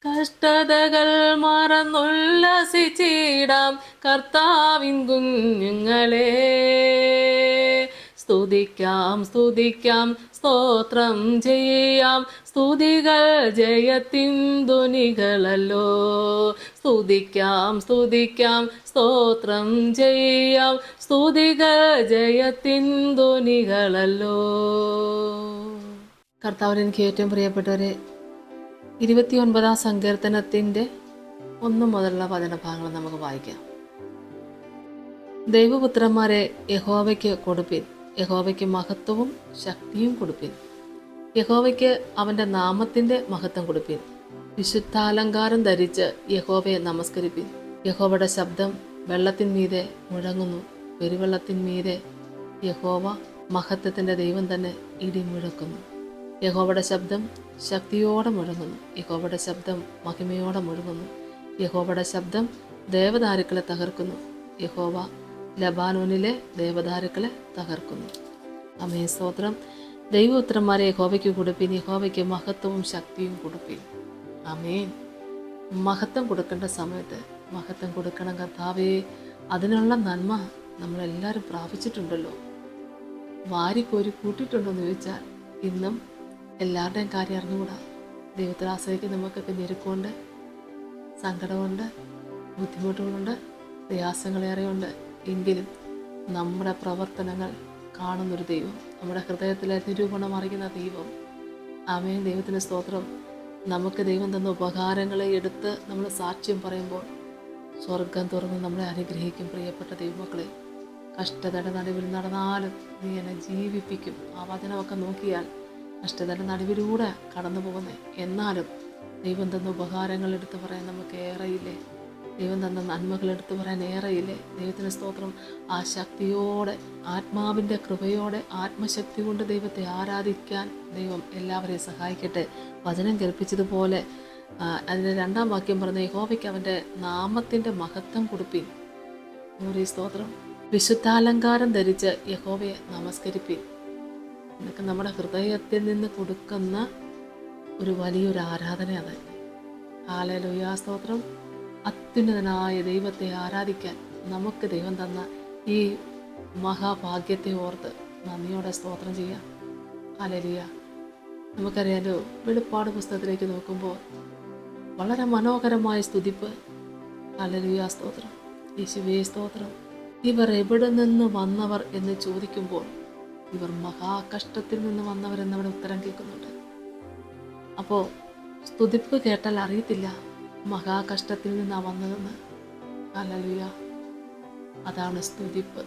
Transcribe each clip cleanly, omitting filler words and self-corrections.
കഷ്ടതകൾ മറന്നുല്ലസിച്ചിടാം കർത്താവിൻ കുഞ്ഞുങ്ങളെ. സ്തുതിക്കാം സ്തുതിക്കാം സ്തോത്രം ചെയ്യാം, സ്തുതികൾ ജയത്തിൻ ധ്വനികളല്ലോ. സ്തുതിക്കാം സ്തുതിക്കാം സ്തോത്രം ചെയ്യാം, സ്തുതികൾ ജയത്തിൻ ധ്വനികളല്ലോ. കർത്താവിന് എനിക്ക് ഏറ്റവും പ്രിയപ്പെട്ടവരെ, 29 സങ്കീർത്തനത്തിൻ്റെ 1 മുതലുള്ള വചനഭാഗങ്ങൾ നമുക്ക് വായിക്കാം. ദൈവപുത്രന്മാരെ യഹോവയ്ക്ക് കൊടുപ്പിൻ, യഹോവയ്ക്ക് മഹത്വവും ശക്തിയും കൊടുപ്പിൻ. യഹോവയ്ക്ക് അവൻ്റെ നാമത്തിൻ്റെ മഹത്വം കൊടുപ്പിൻ. വിശുദ്ധാലങ്കാരം ധരിച്ച് യഹോവയെ നമസ്കരിപ്പിൻ. യഹോവയുടെ ശബ്ദം വെള്ളത്തിന്മീതെ മുഴങ്ങുന്നു, പെരുവെള്ളത്തിന്മീതെ യഹോവ മഹത്വത്തിൻ്റെ ദൈവം തന്നെ ഇടിമുഴക്കുന്നു. യഹോവയുടെ ശബ്ദം ശക്തിയോടെ മുഴങ്ങുന്നു, യഹോവയുടെ ശബ്ദം മഹിമയോടെ മുഴങ്ങുന്നു. യഹോവയുടെ ശബ്ദം ദേവദാരുക്കളെ തകർക്കുന്നു, യഹോവ ലബാനോനിലെ ദേവദാരുക്കളെ തകർക്കുന്നു. ആമേൻ, സ്തോത്രം. ദൈവപുത്രന്മാരെ യഹോവയ്ക്ക് കൊടുപ്പിൻ, യഹോവയ്ക്ക് മഹത്വവും ശക്തിയും കൊടുപ്പിൻ. ആമേൻ. മഹത്വം കൊടുക്കേണ്ട സമയത്ത് മഹത്വം കൊടുക്കണം കർത്താവേ. അതിനുള്ള നന്മ നമ്മളെല്ലാവരും പ്രാപിച്ചിട്ടുണ്ടല്ലോ. വാരിക്കോരി കൂട്ടിയിട്ടുണ്ടോയെന്ന് ചോദിച്ചാൽ ഇന്നും എല്ലാവരുടെയും കാര്യം അറിഞ്ഞുകൂടാ. ദൈവത്തിൽ ആശ്രയിക്കുന്ന നമുക്കൊക്കെ ഞെരുക്കമുണ്ട്, സങ്കടമുണ്ട്, ബുദ്ധിമുട്ടുകളുണ്ട്, പ്രയാസങ്ങളേറെയുണ്ട്. എങ്കിലും നമ്മുടെ പ്രവർത്തനങ്ങൾ കാണുന്നൊരു ദൈവം, നമ്മുടെ ഹൃദയത്തിലെ നിരൂപണം അറിയുന്ന ദൈവം. ആമേൻ. ദൈവത്തിന് സ്തോത്രം. നമുക്ക് ദൈവം തന്ന ഉപകാരങ്ങളെ എടുത്ത് നമ്മൾ സാക്ഷ്യം പറയുമ്പോൾ സ്വർഗം തുറന്ന് നമ്മളെ അനുഗ്രഹിക്കും. പ്രിയപ്പെട്ട ദൈവമക്കളെ, കഷ്ടതയുടെ നടുവിൽ നടന്നാലും നീ എന്നെ ജീവിപ്പിക്കും. ആ വചനമൊക്കെ നോക്കിയാൽ കഷ്ടതയുടെ നടുവിലൂടെ കടന്നു പോകുന്നേ. എന്നാലും ദൈവം തന്ന ഉപകാരങ്ങൾ എടുത്ത് പറയാൻ നമുക്ക് ഏറെയില്ലേ? ദൈവം തന്ന നന്മകൾ എടുത്ത് പറയാൻ ഏറെയില്ലേ? ദൈവത്തിന് സ്തോത്രം. ആ ശക്തിയോടെ, ആത്മാവിൻ്റെ കൃപയോടെ, ആത്മശക്തി കൊണ്ട് ദൈവത്തെ ആരാധിക്കാൻ ദൈവം എല്ലാവരെയും സഹായിക്കട്ടെ. വചനം കേൾപ്പിച്ചതുപോലെ അതിൻ്റെ 2-ാം വാക്യം പറഞ്ഞ യഹോവയ്ക്ക് അവൻ്റെ നാമത്തിൻ്റെ മഹത്വം കൊടുപ്പിൻ. സ്തോത്രം. വിശുദ്ധാലങ്കാരം ധരിച്ച് യഹോവയെ നമസ്കരിപ്പിൻ. എന്നൊക്കെ നമ്മുടെ ഹൃദയത്തിൽ നിന്ന് കൊടുക്കുന്ന ഒരു വലിയൊരു ആരാധന അതല്ലേ. ഹല്ലേലൂയ, സ്തോത്രം. അത്യുന്നതനായ ദൈവത്തെ ആരാധിക്കാൻ നമുക്ക് ദൈവം തന്ന ഈ മഹാഭാഗ്യത്തെ ഓർത്ത് നന്ദിയോടെ സ്തോത്രം ചെയ്യാം. ഹല്ലേലൂയ. നമുക്കറിയാലോ, വെളിപ്പാട് പുസ്തകത്തിലേക്ക് നോക്കുമ്പോൾ വളരെ മനോഹരമായ സ്തുതിപ്പ്. ഹല്ലേലൂയ, സ്തോത്രം. യേശുവേ സ്തോത്രം. ഇവർ എവിടെ നിന്ന് വന്നവർ എന്ന് ചോദിക്കുമ്പോൾ ഇവർ മഹാകഷ്ടത്തിൽ നിന്ന് വന്നവരെന്നവിടെ ഉത്തരം കേൾക്കുന്നുണ്ട്. അപ്പോൾ സ്തുതിപ്പ് കേട്ടാൽ അറിയത്തില്ല മഹാകഷ്ടത്തിൽ നിന്നാണ് വന്നതെന്ന്. ഹല്ലേലൂയ. അതാണ് സ്തുതിപ്പ്.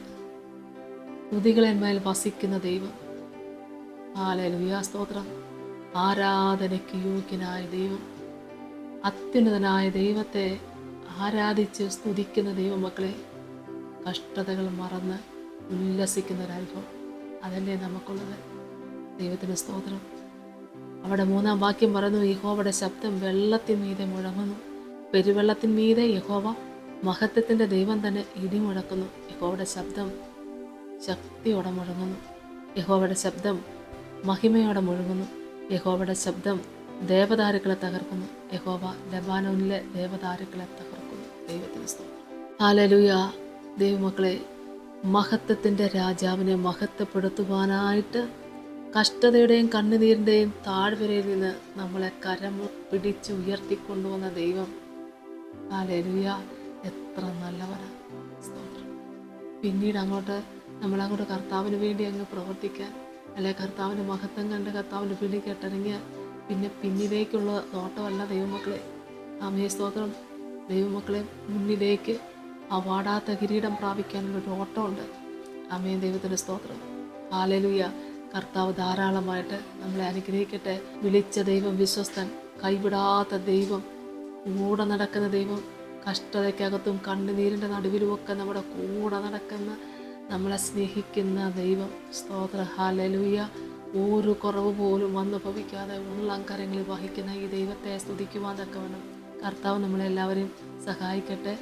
സ്തുതികളന്മേൽ വസിക്കുന്ന ദൈവം. ഹല്ലേലൂയ, സ്തോത്രം. ആരാധനയ്ക്ക് യോഗ്യനായ ദൈവം, അത്യുന്നതനായ ദൈവത്തെ ആരാധിച്ച് സ്തുതിക്കുന്ന ദൈവമക്കളെ, കഷ്ടതകൾ മറന്ന് ഉല്ലസിക്കുന്ന ഒരനുഭവം അതല്ലേ നമുക്കുള്ളത്. ദൈവത്തിന് സ്തോത്രം. അവിടെ 3-ാം വാക്യം പറയുന്നു, യഹോവയുടെ ശബ്ദം വെള്ളത്തിന്മീതെ മുഴങ്ങുന്നു, പെരുവെള്ളത്തിന്മീതെ യഹോവ മഹത്വത്തിൻ്റെ ദൈവം തന്നെ ഇടിമുഴക്കുന്നു. യഹോവയുടെ ശബ്ദം ശക്തിയോടെ മുഴങ്ങുന്നു, യഹോവയുടെ ശബ്ദം മഹിമയോടെ മുഴങ്ങുന്നു, യഹോവയുടെ ശബ്ദം ദേവദാരുക്കളെ തകർക്കുന്നു, യഹോവ ലബാനോനിലെ ദേവദാരുക്കളെ തകർക്കുന്നു. ദൈവത്തിന് സ്തോത്രം. ഹല്ലേലൂയ. ദൈവമക്കളെ, മഹത്വത്തിൻ്റെ രാജാവിനെ മഹത്വപ്പെടുത്തുവാനായിട്ട് കഷ്ടതയുടെയും കണ്ണുനീരിൻ്റെയും താഴ്വരയിൽ നിന്ന് നമ്മളെ കരം പിടിച്ച് ഉയർത്തിക്കൊണ്ടുവന്ന ദൈവം. ഹല്ലേലൂയ. എത്ര നല്ലവനാണ്. സ്തോത്രം. പിന്നീട് നമ്മളങ്ങോട്ട് കർത്താവിന് വേണ്ടി അങ്ങ് പ്രവർത്തിക്കാൻ, അല്ലെ കർത്താവിൻ്റെ മഹത്വം കണ്ട് കർത്താവിൻ്റെ പിടി കേട്ടിറങ്ങിയാൽ പിന്നെ പിന്നിലേക്കുള്ള നോട്ടമല്ല ദൈവമക്കളെ. ആമേ, സ്തോത്രം. ദൈവമക്കളെ, മുന്നിലേക്ക് ആ വാടാത്ത കിരീടം പ്രാപിക്കാനുള്ളൊരു ഓട്ടമുണ്ട്. ആമേ, ദൈവത്തിൻ്റെ സ്തോത്രം. ഹല്ലേലൂയ. കർത്താവ് ധാരാളമായിട്ട് നമ്മളെ അനുഗ്രഹിക്കട്ടെ. വിളിച്ച ദൈവം വിശ്വസ്തൻ, കൈവിടാത്ത ദൈവം, കൂടെ നടക്കുന്ന ദൈവം, കഷ്ടതയ്ക്കകത്തും കണ്ണുനീരിൻ്റെ നടുവിലുമൊക്കെ നമ്മുടെ കൂടെ നടക്കുന്ന, നമ്മളെ സ്നേഹിക്കുന്ന ദൈവം. സ്തോത്ര. ഹല്ലേലൂയ. ഒരു കുറവ് പോലും വന്നു ഭവിക്കാതെ ഉള്ളംകരങ്ങളിൽ വഹിക്കുന്ന ഈ ദൈവത്തെ സ്തുതിക്കുവാൻ തക്കവണ്ണം കർത്താവ് നമ്മളെല്ലാവരെയും സഹായിക്കട്ടെ.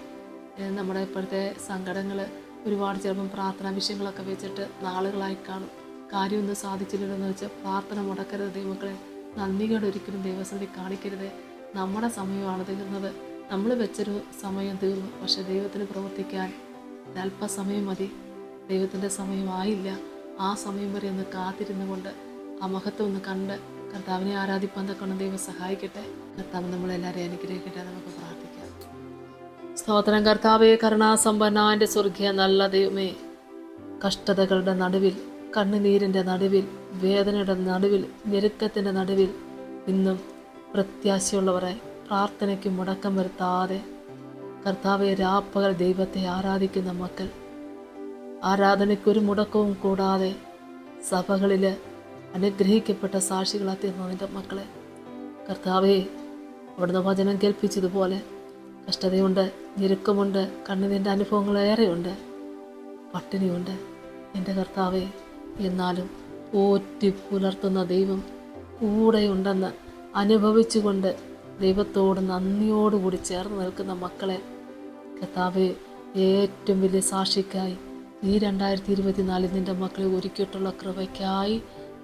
നമ്മുടെ ഇപ്പോഴത്തെ സങ്കടങ്ങൾ ഒരുപാട് ചിലപ്പം പ്രാർത്ഥനാ വിഷയങ്ങളൊക്കെ വെച്ചിട്ട് നാളുകളായി കാണും. കാര്യമൊന്നും സാധിച്ചില്ലെന്ന് വെച്ചാൽ പ്രാർത്ഥന മുടക്കരുത് ദൈവമക്കളെ. നന്ദികേട് ഒരിക്കലും ദൈവസന്നിധി കാണിക്കരുത്. നമ്മുടെ സമയമാണ് തീർന്നത്. നമ്മൾ വെച്ചൊരു സമയം തീർന്നു. പക്ഷെ ദൈവത്തിന് പ്രവർത്തിക്കാൻ അല്പസമയം മതി. ദൈവത്തിൻ്റെ സമയമായില്ല. ആ സമയം വരെ ഒന്ന് കാത്തിരുന്നു കൊണ്ട് ആ മഹത്വം ഒന്ന് കണ്ട് കർത്താവിനെ ആരാധിപ്പാൻ തക്കണം ദൈവം സഹായിക്കട്ടെ. കർത്താവ് നമ്മളെല്ലാവരെയും അനുഗ്രഹിക്കട്ടെ. നമുക്ക് പ്രാർത്ഥിക്കാം. സ്തോത്രം കർത്താവേ, കരുണാസമ്പന്ന എൻ്റെ സ്വർഗീയ നല്ല ദൈവമേ, കഷ്ടതകളുടെ നടുവിൽ, കണ്ണുനീരിൻ്റെ നടുവിൽ, വേദനയുടെ നടുവിൽ, ഞെരുക്കത്തിൻ്റെ നടുവിൽ ഇന്നും പ്രത്യാശയുള്ളവരെ പ്രാർത്ഥനയ്ക്ക് മുടക്കം വരുത്താതെ കർത്താവെ രാപ്പകൽ ദൈവത്തെ ആരാധിക്കുന്ന മക്കൾ, ആരാധനയ്ക്കൊരു മുടക്കവും കൂടാതെ സഭകളിൽ അനുഗ്രഹിക്കപ്പെട്ട സാക്ഷികളായി തീർന്നതിൻ്റെ മക്കളെ കർത്താവെ അവിടുന്ന് വചനം കേൾപ്പിച്ചതുപോലെ കഷ്ടതയുണ്ട്, ഞെരുക്കമുണ്ട്, കണ്ണുനീരിൻ്റെ അനുഭവങ്ങളേറെയുണ്ട്, പട്ടിണിയുണ്ട് എൻ്റെ കർത്താവെ. എന്നാലും പോറ്റി പുലർത്തുന്ന ദൈവം കൂടെയുണ്ടെന്ന് അനുഭവിച്ചുകൊണ്ട് ദൈവത്തോട് നന്ദിയോടുകൂടി ചേർന്ന് നിൽക്കുന്ന മക്കളെ കർത്താവെ ഏറ്റവും വലിയ സാക്ഷിക്കായി ഈ 2024 നിൻ്റെ മക്കളെ ഒരുക്കിയിട്ടുള്ള കൃപയ്ക്കായി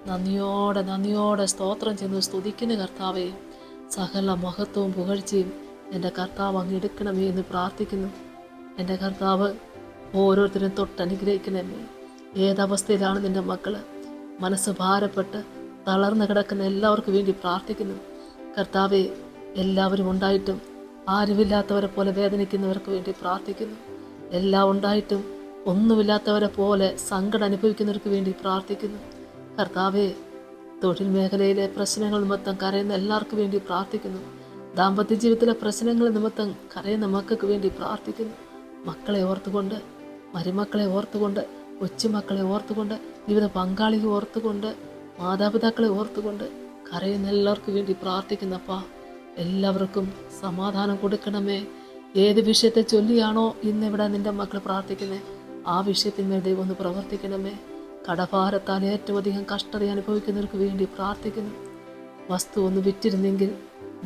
നന്ദിയോടെ സ്തോത്രം ചെന്ന് സ്തുതിക്കുന്ന കർത്താവെ. സകല മഹത്വവും പുകഴ്ചയും എൻ്റെ കർത്താവ് അങ്ങ് എടുക്കണമേ എന്ന് പ്രാർത്ഥിക്കുന്നു. എൻ്റെ കർത്താവ് ഓരോരുത്തരും തൊട്ടനുഗ്രഹിക്കണമേ. ഏതവസ്ഥയിലാണ് നിൻ്റെ മക്കൾ മനസ്സ് ഭാരപ്പെട്ട് തളർന്നു കിടക്കുന്ന എല്ലാവർക്കും വേണ്ടി പ്രാർത്ഥിക്കുന്നു കർത്താവെ. എല്ലാവരും ഉണ്ടായിട്ടും ആരുമില്ലാത്തവരെ പോലെ വേദനിക്കുന്നവർക്ക് വേണ്ടി പ്രാർത്ഥിക്കുന്നു. എല്ലാം ഉണ്ടായിട്ടും ഒന്നുമില്ലാത്തവരെ പോലെ സങ്കടം അനുഭവിക്കുന്നവർക്ക് വേണ്ടി പ്രാർത്ഥിക്കുന്നു കർത്താവെ. തൊഴിൽ മേഖലയിലെ പ്രശ്നങ്ങൾ നിമിത്തം കരയുന്ന എല്ലാവർക്കും വേണ്ടി പ്രാർത്ഥിക്കുന്നു. ദാമ്പത്യ ജീവിതത്തിലെ പ്രശ്നങ്ങൾ നിമിത്തം കരയുന്ന മക്കൾക്ക് വേണ്ടി പ്രാർത്ഥിക്കുന്നു. മക്കളെ ഓർത്തുകൊണ്ട്, മരുമക്കളെ ഓർത്തുകൊണ്ട്, കൊച്ചുമക്കളെ ഓർത്തുകൊണ്ട്, ജീവിത പങ്കാളിയെ ഓർത്തുകൊണ്ട്, മാതാപിതാക്കളെ ഓർത്തുകൊണ്ട് കരയുന്ന എല്ലാവർക്കും വേണ്ടി പ്രാർത്ഥിക്കുന്നപ്പാ. എല്ലാവർക്കും സമാധാനം കൊടുക്കണമേ. ഏത് വിഷയത്തെ ചൊല്ലിയാണോ ഇന്നിവിടെ നിൻ്റെ മക്കൾ പ്രാർത്ഥിക്കുന്നത് ആ വിഷയത്തിന്മേൽ ദൈവം ഒന്ന് പ്രവർത്തിക്കണമേ. കടഭാരത്താൽ ഏറ്റവും അധികം കഷ്ടത അനുഭവിക്കുന്നവർക്ക് വേണ്ടി പ്രാർത്ഥിക്കുന്നു. വസ്തു ഒന്ന് വിറ്റിരുന്നെങ്കിൽ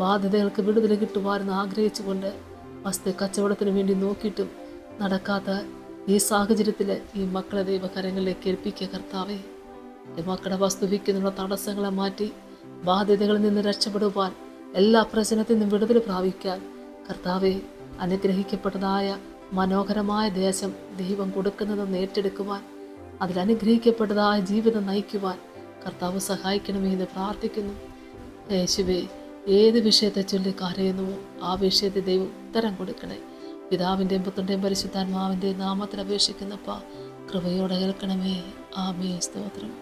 ബാധ്യതകൾക്ക് വിടുതൽ കിട്ടുവാരെന്ന് ആഗ്രഹിച്ചുകൊണ്ട് വസ്തു കച്ചവടത്തിന് വേണ്ടി നോക്കിയിട്ടും നടക്കാത്ത ഈ സാഹചര്യത്തിൽ ഈ മക്കളെ ദൈവകരങ്ങളിലേക്ക് ഏൽപ്പിക്കുക കർത്താവേ. ഈ മക്കളുടെ വസ്തു വിൽക്കുന്നുള്ള തടസ്സങ്ങളെ മാറ്റി ബാധ്യതകളിൽ നിന്ന് രക്ഷപ്പെടുവാൻ, എല്ലാ പ്രശ്നത്തിൽ നിന്നും വിടുതൽ പ്രാപിക്കാൻ കർത്താവെ അനുഗ്രഹിക്കപ്പെട്ടതായ മനോഹരമായ ദേശം ദൈവം കൊടുക്കുന്നതെന്ന് ഏറ്റെടുക്കുവാൻ, അതിലനുഗ്രഹിക്കപ്പെട്ടതായ ജീവിതം നയിക്കുവാൻ കർത്താവ് സഹായിക്കണമേ എന്ന് പ്രാർത്ഥിക്കുന്നു. യേശുവേ, ഏത് വിഷയത്തെ ചൊല്ലി കരയുന്നുവോ ആ വിഷയത്തെ ദൈവം ഉത്തരം കൊടുക്കണേ. പിതാവിൻ്റെയും പുത്രൻ്റെയും പരിശുദ്ധാത്മാവിൻ്റെയും നാമത്തിൽ അപേക്ഷിക്കുന്നപ്പാ, കൃപയോടെ കേൾക്കണമേ. ആമേൻ. സ്തോത്രം.